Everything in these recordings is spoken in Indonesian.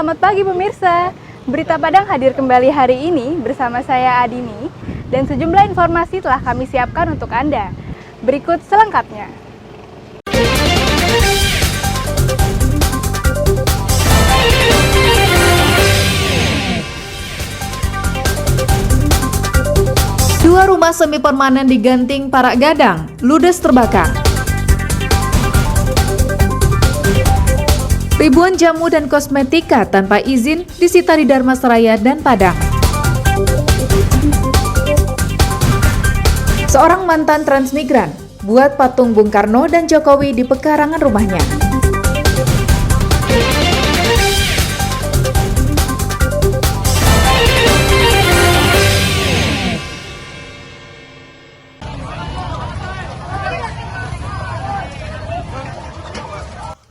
Selamat pagi pemirsa. Berita Padang hadir kembali hari ini bersama saya Adini dan sejumlah informasi telah kami siapkan untuk Anda. Berikut selengkapnya. Dua rumah semi permanen di Genting Parak Gadang ludes terbakar. Ribuan jamu dan kosmetika tanpa izin disita di Dharmasraya dan Padang. Seorang mantan transmigran buat patung Bung Karno dan Jokowi di pekarangan rumahnya.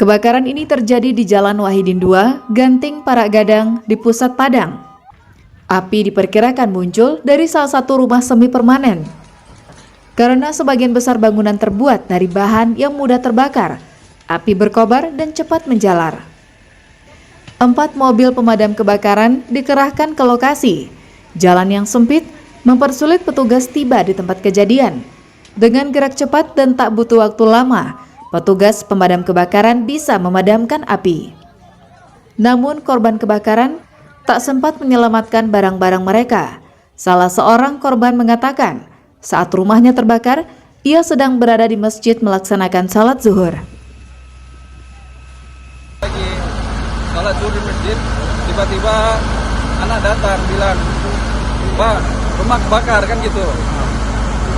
Kebakaran ini terjadi di Jalan Wahidin 2, Genting Parak Gadang di pusat Padang. Api diperkirakan muncul dari salah satu rumah semi permanen. Karena sebagian besar bangunan terbuat dari bahan yang mudah terbakar, api berkobar dan cepat menjalar. 4 mobil pemadam kebakaran dikerahkan ke lokasi. Jalan yang sempit mempersulit petugas tiba di tempat kejadian. Dengan gerak cepat dan tak butuh waktu lama, petugas pemadam kebakaran bisa memadamkan api. Namun korban kebakaran tak sempat menyelamatkan barang-barang mereka. Salah seorang korban mengatakan, saat rumahnya terbakar, ia sedang berada di masjid melaksanakan salat zuhur. Lagi salat zuhur di masjid, tiba-tiba anak datang bilang, "Pak, rumah kebakar," kan gitu.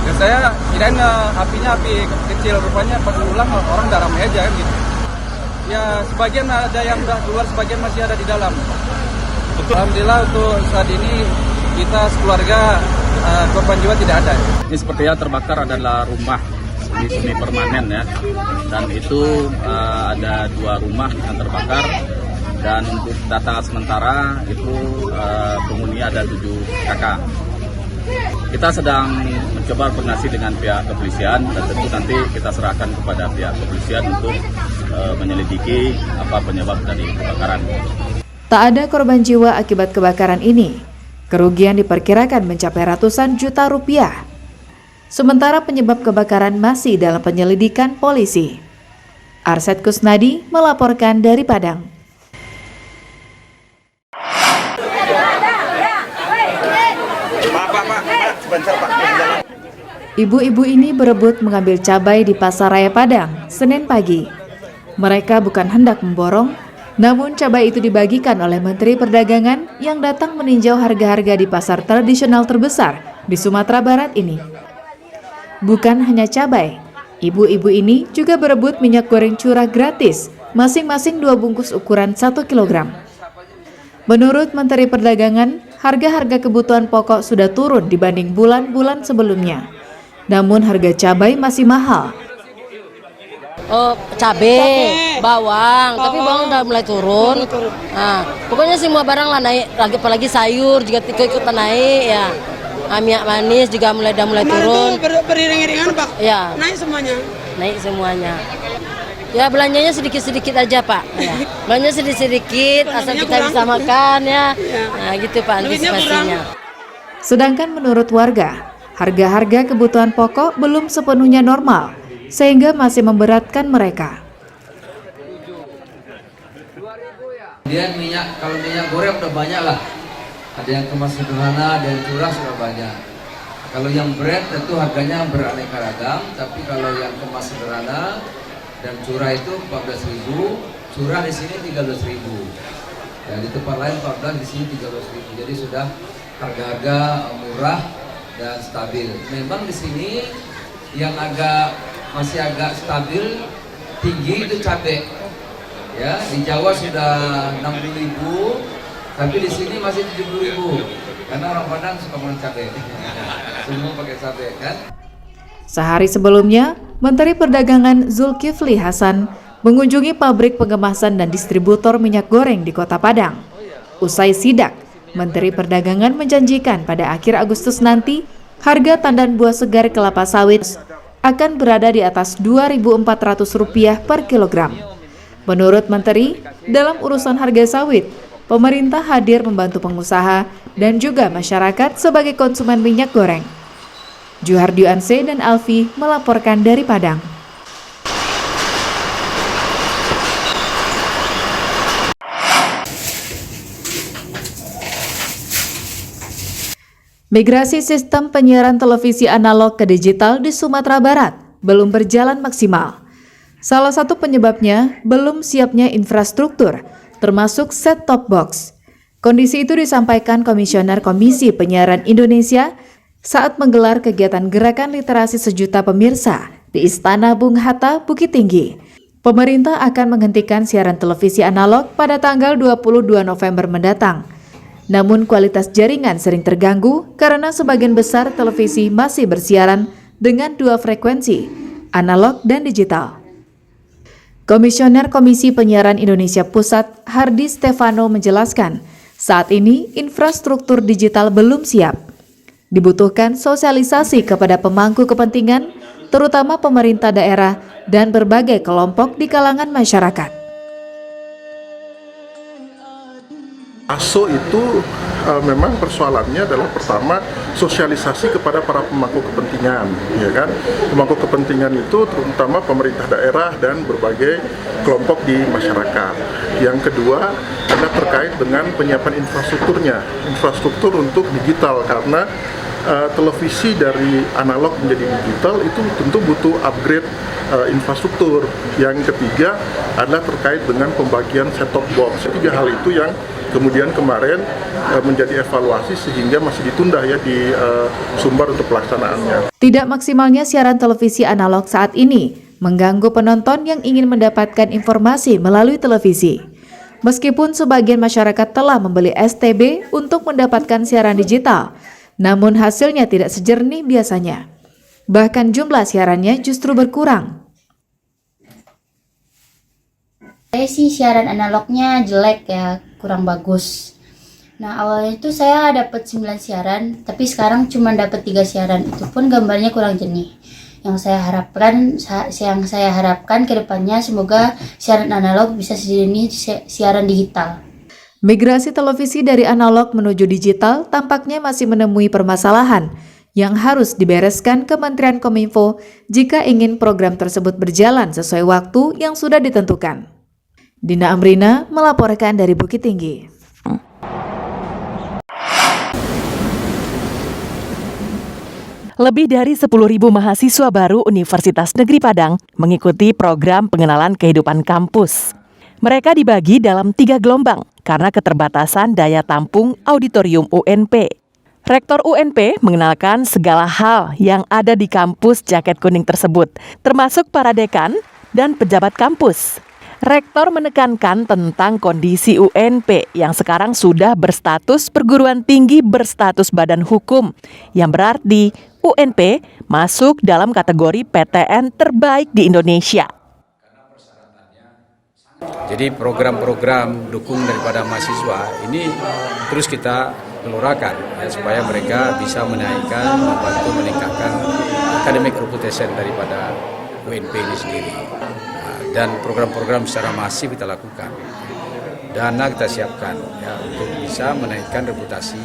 Ya saya kirain apinya api kecil, rupanya pas pulang orang udah ramai aja kan gitu. Ya sebagian ada yang udah keluar, sebagian masih ada di dalam. Alhamdulillah untuk saat ini kita sekeluarga korban jiwa tidak ada. Ini sepertinya terbakar adalah rumah semi permanen ya, dan itu ada 2 rumah yang terbakar, dan untuk data sementara itu penghuni ada 7 kakak. Kita sedang mencoba koordinasi dengan pihak kepolisian dan tentu nanti kita serahkan kepada pihak kepolisian untuk menyelidiki apa penyebab dari kebakaran. Tak ada korban jiwa akibat kebakaran ini. Kerugian diperkirakan mencapai ratusan juta rupiah. Sementara penyebab kebakaran masih dalam penyelidikan polisi. Arset Kusnadi melaporkan dari Padang. Ibu-ibu ini berebut mengambil cabai di Pasar Raya Padang, Senin pagi. Mereka bukan hendak memborong, namun cabai itu dibagikan oleh Menteri Perdagangan yang datang meninjau harga-harga di pasar tradisional terbesar di Sumatera Barat ini. Bukan hanya cabai, ibu-ibu ini juga berebut minyak goreng curah gratis, masing-masing 2 bungkus ukuran 1 kg. Menurut Menteri Perdagangan, harga-harga kebutuhan pokok sudah turun dibanding bulan-bulan sebelumnya. Namun harga cabai masih mahal. Cabai, bawang, tapi bawang udah mulai turun. Nah, pokoknya semua barang lah naik, apalagi sayur juga ikut naik ya. Minyak manis juga mulai turun. Beriring-iringan Pak? Ya. Naik semuanya? Naik semuanya. Ya belanjanya sedikit-sedikit aja Pak. Ya. Belanja sedikit-sedikit, asal kita bisa makan ya. Nah gitu Pak antisipasinya. Sedangkan menurut warga, harga-harga kebutuhan pokok belum sepenuhnya normal, sehingga masih memberatkan mereka. Kemudian minyak, kalau minyak goreng udah banyak lah. Ada yang kemas sederhana, ada yang curah sudah banyak. Kalau yang brand tentu harganya beraneka ragam, tapi kalau yang kemas sederhana dan curah itu 14.000, curah di sini 13.000. Dan di tempat lain 14, di sini 13.000. Jadi sudah harga-harga murah dan stabil. Memang di sini yang masih agak stabil tinggi itu cabai. Ya, di Jawa sudah 60.000, tapi di sini masih 70.000. Karena orang Padang suka makan cabai. Semua pakai cabai kan? Sehari sebelumnya, Menteri Perdagangan Zulkifli Hasan mengunjungi pabrik pengemasan dan distributor minyak goreng di Kota Padang. Usai sidak, Menteri Perdagangan menjanjikan pada akhir Agustus nanti, harga tandan buah segar kelapa sawit akan berada di atas Rp2.400 per kilogram. Menurut Menteri, dalam urusan harga sawit, pemerintah hadir membantu pengusaha dan juga masyarakat sebagai konsumen minyak goreng. Juhardio Anse dan Alfi melaporkan dari Padang. Migrasi sistem penyiaran televisi analog ke digital di Sumatera Barat belum berjalan maksimal. Salah satu penyebabnya belum siapnya infrastruktur, termasuk set-top box. Kondisi itu disampaikan Komisioner Komisi Penyiaran Indonesia saat menggelar kegiatan Gerakan Literasi Sejuta Pemirsa di Istana Bung Hatta, Bukit Tinggi. Pemerintah akan menghentikan siaran televisi analog pada tanggal 22 November mendatang. Namun kualitas jaringan sering terganggu karena sebagian besar televisi masih bersiaran dengan dua frekuensi, analog dan digital. Komisioner Komisi Penyiaran Indonesia Pusat, Hardi Stefano menjelaskan, saat ini infrastruktur digital belum siap. Dibutuhkan sosialisasi kepada pemangku kepentingan, terutama pemerintah daerah dan berbagai kelompok di kalangan masyarakat. ASO itu memang persoalannya adalah pertama sosialisasi kepada para pemangku kepentingan, ya kan? Pemangku kepentingan itu terutama pemerintah daerah dan berbagai kelompok di masyarakat. Yang kedua adalah terkait dengan penyiapan infrastrukturnya, infrastruktur untuk digital karena televisi dari analog menjadi digital itu tentu butuh upgrade infrastruktur. Yang ketiga adalah terkait dengan pembagian set-top box. Tiga hal itu yang kemudian kemarin menjadi evaluasi sehingga masih ditunda ya di Sumbar untuk pelaksanaannya. Tidak maksimalnya siaran televisi analog saat ini mengganggu penonton yang ingin mendapatkan informasi melalui televisi. Meskipun sebagian masyarakat telah membeli STB untuk mendapatkan siaran digital, namun hasilnya tidak sejernih biasanya. Bahkan jumlah siarannya justru berkurang. Saya sih siaran analognya jelek ya, kurang bagus. Nah awalnya itu saya dapat 9 siaran, tapi sekarang cuma dapat 3 siaran. Itu pun gambarnya kurang jernih. Yang saya harapkan ke depannya semoga siaran analog bisa sejernih siaran digital. Migrasi televisi dari analog menuju digital tampaknya masih menemui permasalahan yang harus dibereskan Kementerian Kominfo jika ingin program tersebut berjalan sesuai waktu yang sudah ditentukan. Dina Amrina melaporkan dari Bukit Tinggi. Lebih dari 10.000 mahasiswa baru Universitas Negeri Padang mengikuti program pengenalan kehidupan kampus. Mereka dibagi dalam 3 gelombang karena keterbatasan daya tampung auditorium UNP. Rektor UNP mengenalkan segala hal yang ada di kampus jaket kuning tersebut, termasuk para dekan dan pejabat kampus. Rektor menekankan tentang kondisi UNP yang sekarang sudah berstatus perguruan tinggi berstatus badan hukum, yang berarti UNP masuk dalam kategori PTN terbaik di Indonesia. Jadi program-program dukung daripada mahasiswa ini terus kita gelurakan ya, supaya mereka bisa menaikkan, membantu meningkatkan academic reputation daripada UNP ini sendiri. Dan program-program secara masif kita lakukan. Dana kita siapkan ya, untuk bisa menaikkan reputasi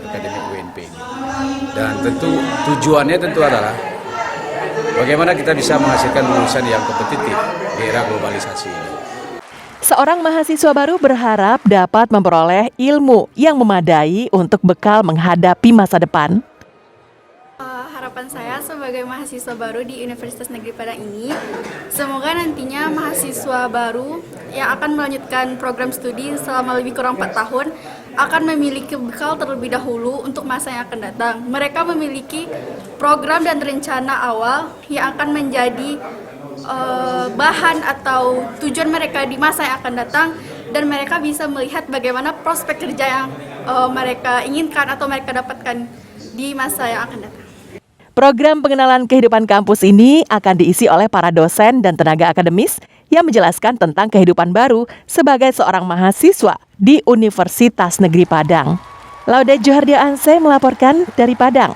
akademik UNP ini. Dan tentu tujuannya adalah bagaimana kita bisa menghasilkan lulusan yang kompetitif di era globalisasi ini. Seorang mahasiswa baru berharap dapat memperoleh ilmu yang memadai untuk bekal menghadapi masa depan. Harapan saya sebagai mahasiswa baru di Universitas Negeri Padang ini, semoga nantinya mahasiswa baru yang akan melanjutkan program studi selama lebih kurang 4 tahun akan memiliki bekal terlebih dahulu untuk masa yang akan datang. Mereka memiliki program dan rencana awal yang akan menjadi bahan atau tujuan mereka di masa yang akan datang, dan mereka bisa melihat bagaimana prospek kerja yang mereka inginkan atau mereka dapatkan di masa yang akan datang. Program pengenalan kehidupan kampus ini akan diisi oleh para dosen dan tenaga akademis yang menjelaskan tentang kehidupan baru sebagai seorang mahasiswa di Universitas Negeri Padang. Laude Juhardio Anse melaporkan dari Padang.